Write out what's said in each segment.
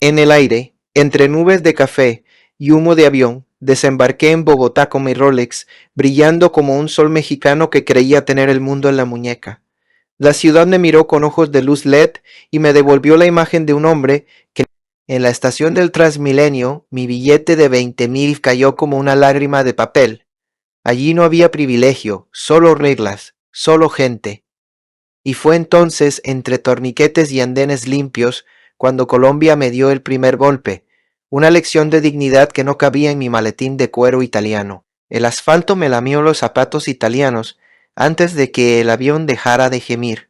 En el aire, entre nubes de café y humo de avión, desembarqué en Bogotá con mi Rolex, brillando como un sol mexicano que creía tener el mundo en la muñeca. La ciudad me miró con ojos de luz LED y me devolvió la imagen de un hombre que en la estación del Transmilenio mi billete de 20,000 cayó como una lágrima de papel. Allí no había privilegio, solo reglas, solo gente. Y fue entonces, entre torniquetes y andenes limpios, cuando Colombia me dio el primer golpe, una lección de dignidad que no cabía en mi maletín de cuero italiano. El asfalto me lamió los zapatos italianos antes de que el avión dejara de gemir.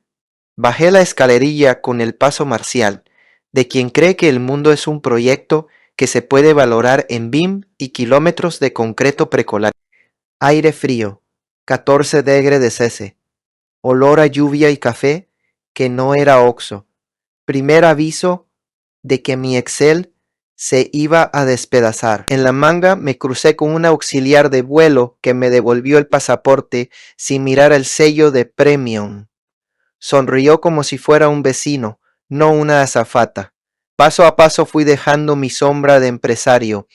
Bajé la escalerilla con el paso marcial, de quien cree que el mundo es un proyecto que se puede valorar en BIM y kilómetros de concreto precolar. Aire frío, 14 degrees de cese. Olor a lluvia y café que no era Oxo. Primer aviso de que mi Excel se iba a despedazar. En la manga me crucé con un auxiliar de vuelo que me devolvió el pasaporte sin mirar el sello de Premium. Sonrió como si fuera un vecino, no una azafata. Paso a paso fui dejando mi sombra de empresario.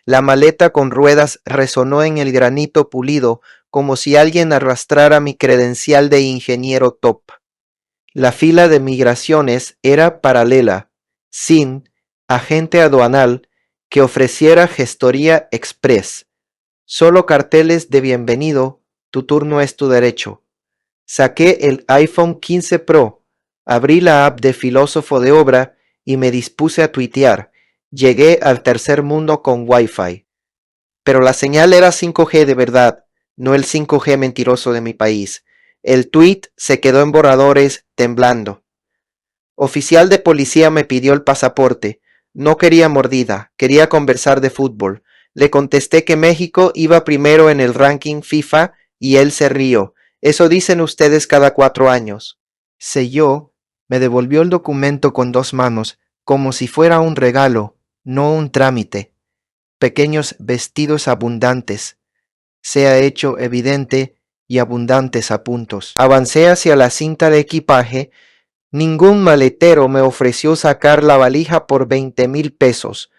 La maleta con ruedas resonó en el granito pulido como si alguien arrastrara mi credencial de ingeniero top. La fila de migraciones era paralela, sin agente aduanal que ofreciera gestoría express. Solo carteles de bienvenido, tu turno es tu derecho. Saqué el iPhone 15 Pro, abrí la app de filósofo de obra y me dispuse a tuitear. Llegué al tercer mundo con Wi-Fi. Pero la señal era 5G de verdad, no el 5G mentiroso de mi país. El tweet se quedó en borradores temblando. Oficial de policía me pidió el pasaporte. No quería mordida, quería conversar de fútbol. Le contesté que México iba primero en el ranking FIFA y él se rió. Eso dicen ustedes cada 4 años. Selló, me devolvió el documento con 2 manos, como si fuera un regalo, no un trámite. Pequeños vestidos abundantes. Se ha hecho evidente y abundantes a puntos. Avancé hacia la cinta de equipaje. Ningún maletero me ofreció sacar la valija por 20,000 pesos.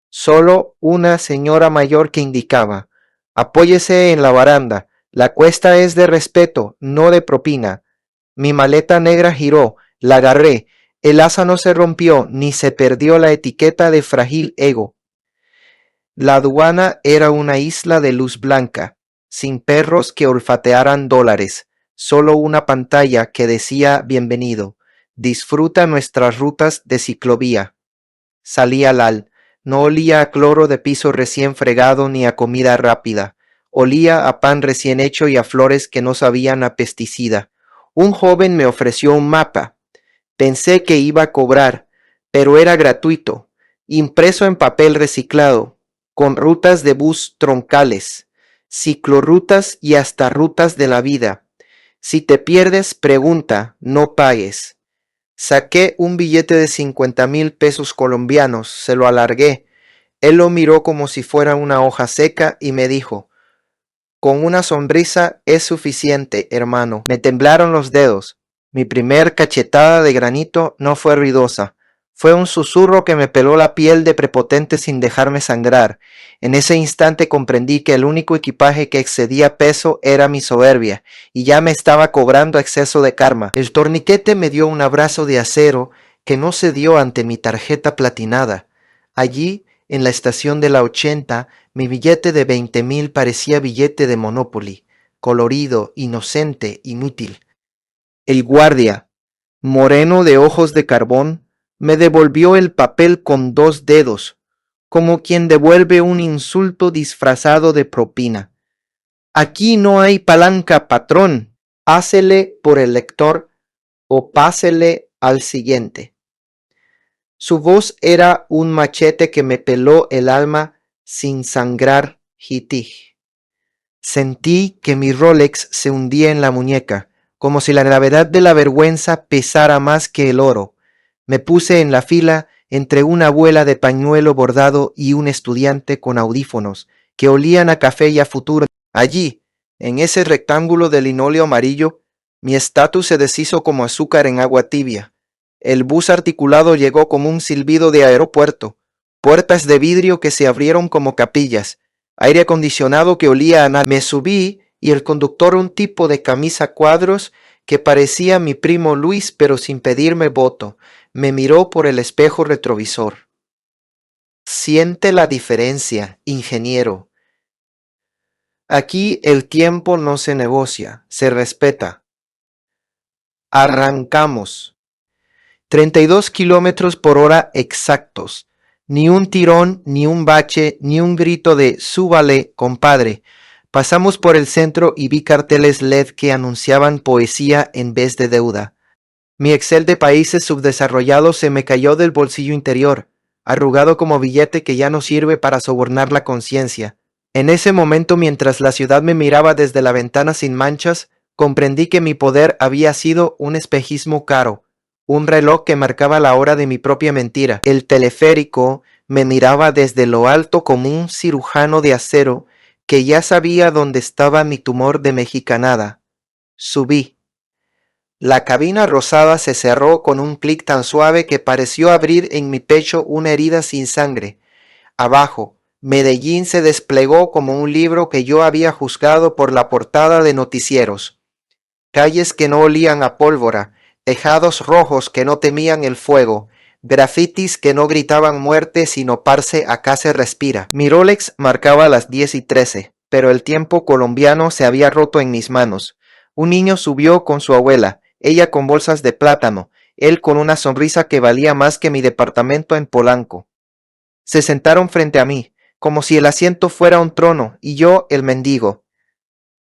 Solo una señora mayor que indicaba: apóyese en la baranda, la cuesta es de respeto, no de propina. Mi maleta negra giró, la agarré, el asa no se rompió ni se perdió la etiqueta de frágil ego. La aduana era una isla de luz blanca, sin perros que olfatearan dólares, solo una pantalla que decía bienvenido. Disfruta nuestras rutas de ciclovía. Salí al al. No olía a cloro de piso recién fregado ni a comida rápida. Olía a pan recién hecho y a flores que no sabían a pesticida. Un joven me ofreció un mapa. Pensé que iba a cobrar, pero era gratuito, impreso en papel reciclado, con rutas de bus troncales, ciclorrutas y hasta rutas de la vida. Si te pierdes, pregunta, no pagues. Saqué un billete de 50,000 pesos colombianos, se lo alargué. Él lo miró como si fuera una hoja seca y me dijo: con una sonrisa es suficiente, hermano. Me temblaron los dedos. Mi primer cachetada de granito no fue ruidosa. Fue un susurro que me peló la piel de prepotente sin dejarme sangrar. En ese instante comprendí que el único equipaje que excedía peso era mi soberbia, y ya me estaba cobrando exceso de karma. El torniquete me dio un abrazo de acero que no cedió ante mi tarjeta platinada. Allí, en la estación de la 80, mi billete de 20,000 parecía billete de Monopoly, colorido, inocente, inútil. El guardia, moreno de ojos de carbón, me devolvió el papel con 2 dedos, como quien devuelve un insulto disfrazado de propina. Aquí no hay palanca, patrón. Hácele por el lector o pásele al siguiente. Su voz era un machete que me peló el alma sin sangrar jitig. Sentí que mi Rolex se hundía en la muñeca, como si la gravedad de la vergüenza pesara más que el oro. Me puse en la fila entre una abuela de pañuelo bordado y un estudiante con audífonos, que olían a café y a futuro. Allí, en ese rectángulo de linóleo amarillo, mi estatus se deshizo como azúcar en agua tibia. El bus articulado llegó como un silbido de aeropuerto. Puertas de vidrio que se abrieron como capillas. Aire acondicionado que olía a nada. Me subí y el conductor, un tipo de camisa cuadros que parecía mi primo Luis pero sin pedirme voto, me miró por el espejo retrovisor. Siente la diferencia, ingeniero. Aquí el tiempo no se negocia, se respeta. Arrancamos. 32 kilómetros por hora exactos. Ni un tirón, ni un bache, ni un grito de súbale, compadre. Pasamos por el centro y vi carteles LED que anunciaban poesía en vez de deuda. Mi Excel de países subdesarrollados se me cayó del bolsillo interior, arrugado como billete que ya no sirve para sobornar la conciencia. En ese momento, mientras la ciudad me miraba desde la ventana sin manchas, comprendí que mi poder había sido un espejismo caro, un reloj que marcaba la hora de mi propia mentira. El teleférico me miraba desde lo alto como un cirujano de acero que ya sabía dónde estaba mi tumor de mexicanada. Subí. La cabina rosada se cerró con un clic tan suave que pareció abrir en mi pecho una herida sin sangre. Abajo, Medellín se desplegó como un libro que yo había juzgado por la portada de noticieros. Calles que no olían a pólvora, tejados rojos que no temían el fuego, grafitis que no gritaban muerte sino parce acá se respira. Mi Rolex marcaba las 10:13, pero el tiempo colombiano se había roto en mis manos. Un niño subió con su abuela, ella con bolsas de plátano, él con una sonrisa que valía más que mi departamento en Polanco. Se sentaron frente a mí, como si el asiento fuera un trono y yo el mendigo.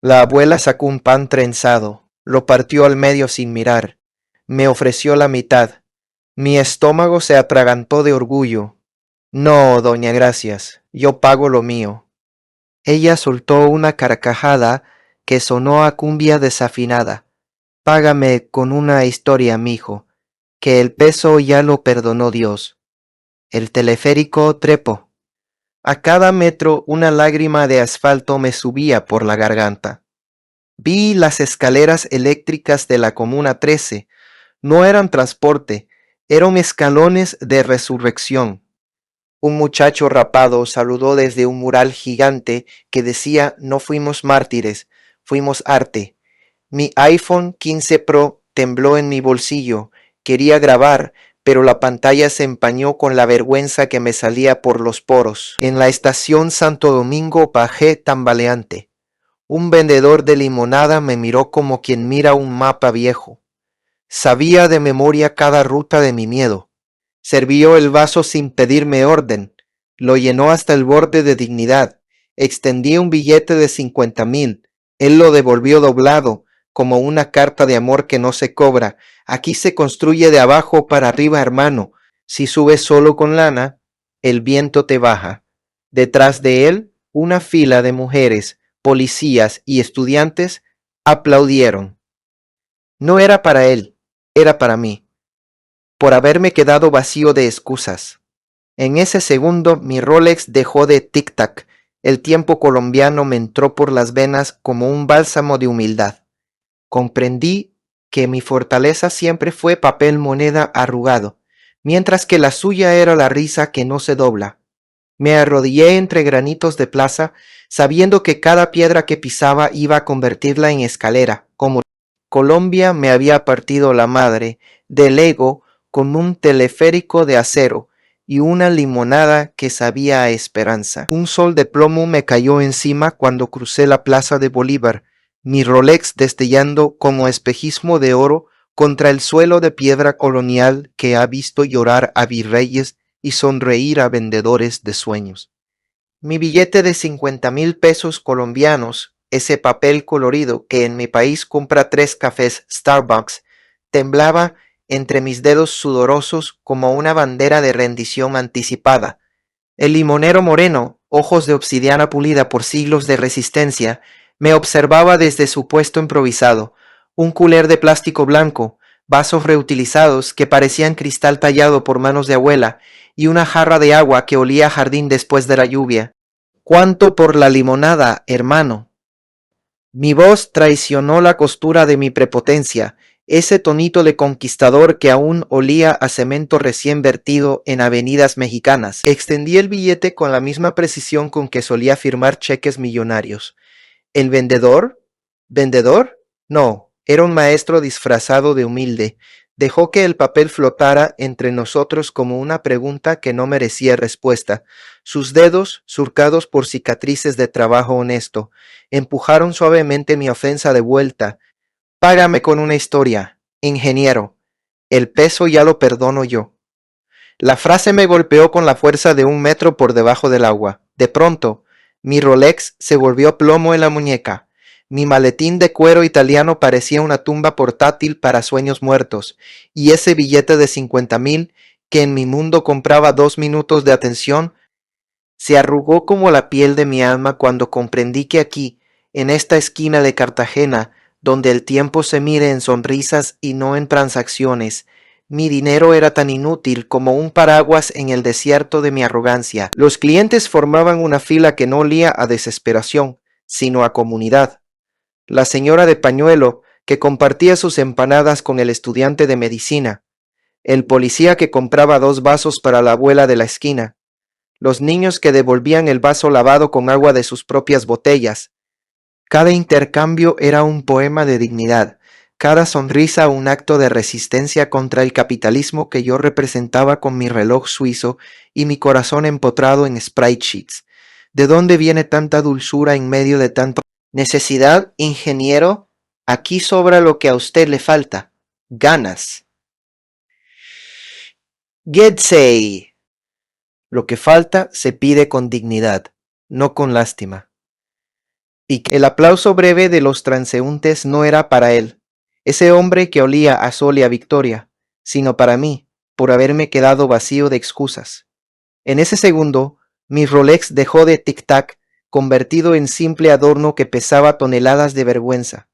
La abuela sacó un pan trenzado, lo partió al medio sin mirar, me ofreció la mitad. Mi estómago se atragantó de orgullo. No, doña Gracias, yo pago lo mío. Ella soltó una carcajada que sonó a cumbia desafinada. Págame con una historia, mijo, que el peso ya lo perdonó Dios. El teleférico trepó. A cada metro una lágrima de asfalto me subía por la garganta. Vi las escaleras eléctricas de la Comuna 13. No eran transporte, eran escalones de resurrección. Un muchacho rapado saludó desde un mural gigante que decía: no fuimos mártires, fuimos arte. Mi iPhone 15 Pro tembló en mi bolsillo. Quería grabar, pero la pantalla se empañó con la vergüenza que me salía por los poros. En la estación Santo Domingo bajé tambaleante. Un vendedor de limonada me miró como quien mira un mapa viejo. Sabía de memoria cada ruta de mi miedo. Sirvió el vaso sin pedirme orden. Lo llenó hasta el borde de dignidad. Extendí un billete de 50,000. Él lo devolvió doblado, como una carta de amor que no se cobra. Aquí se construye de abajo para arriba, hermano. Si subes solo con lana, el viento te baja. Detrás de él, una fila de mujeres, policías y estudiantes aplaudieron. No era para él, era para mí, por haberme quedado vacío de excusas. En ese segundo mi Rolex dejó de tic-tac. El tiempo colombiano me entró por las venas como un bálsamo de humildad. Comprendí que mi fortaleza siempre fue papel moneda arrugado, mientras que la suya era la risa que no se dobla. Me arrodillé entre granitos de plaza, sabiendo que cada piedra que pisaba iba a convertirla en escalera, como Colombia me había partido la madre del ego con un teleférico de acero y una limonada que sabía a esperanza. Un sol de plomo me cayó encima cuando crucé la plaza de Bolívar, mi Rolex destellando como espejismo de oro contra el suelo de piedra colonial que ha visto llorar a virreyes y sonreír a vendedores de sueños. Mi billete de 50,000 pesos colombianos, ese papel colorido que en mi país compra 3 cafés Starbucks, temblaba entre mis dedos sudorosos como una bandera de rendición anticipada. El limonero moreno, ojos de obsidiana pulida por siglos de resistencia, me observaba desde su puesto improvisado, un culer de plástico blanco, vasos reutilizados que parecían cristal tallado por manos de abuela, y una jarra de agua que olía a jardín después de la lluvia. ¿Cuánto por la limonada, hermano? Mi voz traicionó la costura de mi prepotencia. ese tonito de conquistador que aún olía a cemento recién vertido en avenidas mexicanas. Extendí el billete con la misma precisión con que solía firmar cheques millonarios. ¿El vendedor? ¿Vendedor? No, era un maestro disfrazado de humilde. Dejó que el papel flotara entre nosotros como una pregunta que no merecía respuesta. Sus dedos, surcados por cicatrices de trabajo honesto, empujaron suavemente mi ofensa de vuelta. Págame con una historia, ingeniero. El peso ya lo perdono yo. La frase me golpeó con la fuerza de 1 metro por debajo del agua. De pronto, mi Rolex se volvió plomo en la muñeca. Mi maletín de cuero italiano parecía una tumba portátil para sueños muertos, y ese billete de 50,000, que en mi mundo compraba 2 minutos de atención, se arrugó como la piel de mi alma cuando comprendí que aquí, en esta esquina de Cartagena, donde el tiempo se mide en sonrisas y no en transacciones, mi dinero era tan inútil como un paraguas en el desierto de mi arrogancia. Los clientes formaban una fila que no olía a desesperación, sino a comunidad. La señora de pañuelo, que compartía sus empanadas con el estudiante de medicina, el policía que compraba 2 vasos para la abuela de la esquina, los niños que devolvían el vaso lavado con agua de sus propias botellas. Cada intercambio era un poema de dignidad, cada sonrisa un acto de resistencia contra el capitalismo que yo representaba con mi reloj suizo y mi corazón empotrado en sprite sheets. ¿De dónde viene tanta dulzura en medio de tanto necesidad, ingeniero? Aquí sobra lo que a usted le falta: ganas. Getsey. Lo que falta se pide con dignidad, no con lástima. Y el aplauso breve de los transeúntes no era para él, ese hombre que olía a sol y a victoria, sino para mí, por haberme quedado vacío de excusas. En ese segundo, mi Rolex dejó de tic-tac, convertido en simple adorno que pesaba toneladas de vergüenza.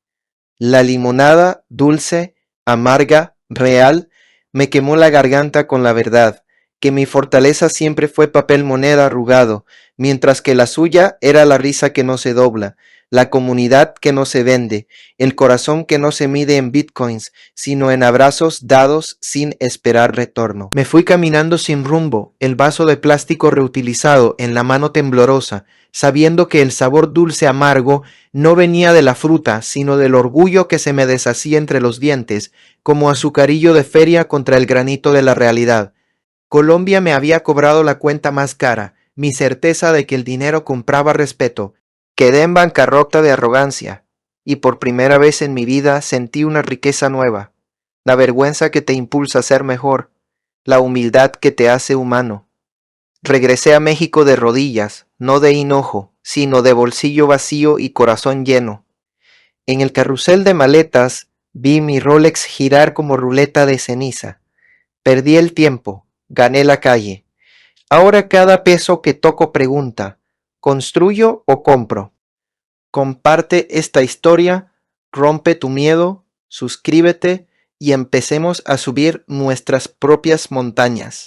La limonada, dulce, amarga, real, me quemó la garganta con la verdad, que mi fortaleza siempre fue papel moneda arrugado, mientras que la suya era la risa que no se dobla, la comunidad que no se vende, el corazón que no se mide en bitcoins, sino en abrazos dados sin esperar retorno. Me fui caminando sin rumbo, el vaso de plástico reutilizado en la mano temblorosa, sabiendo que el sabor dulce amargo no venía de la fruta, sino del orgullo que se me deshacía entre los dientes, como azucarillo de feria contra el granito de la realidad. Colombia me había cobrado la cuenta más cara, mi certeza de que el dinero compraba respeto. Quedé en bancarrota de arrogancia, y por primera vez en mi vida sentí una riqueza nueva, la vergüenza que te impulsa a ser mejor, la humildad que te hace humano. Regresé a México de rodillas, no de hinojo, sino de bolsillo vacío y corazón lleno. En el carrusel de maletas vi mi Rolex girar como ruleta de ceniza. Perdí el tiempo, gané la calle. Ahora cada peso que toco pregunta: ¿construyo o compro? Comparte esta historia, rompe tu miedo, suscríbete y empecemos a subir nuestras propias montañas.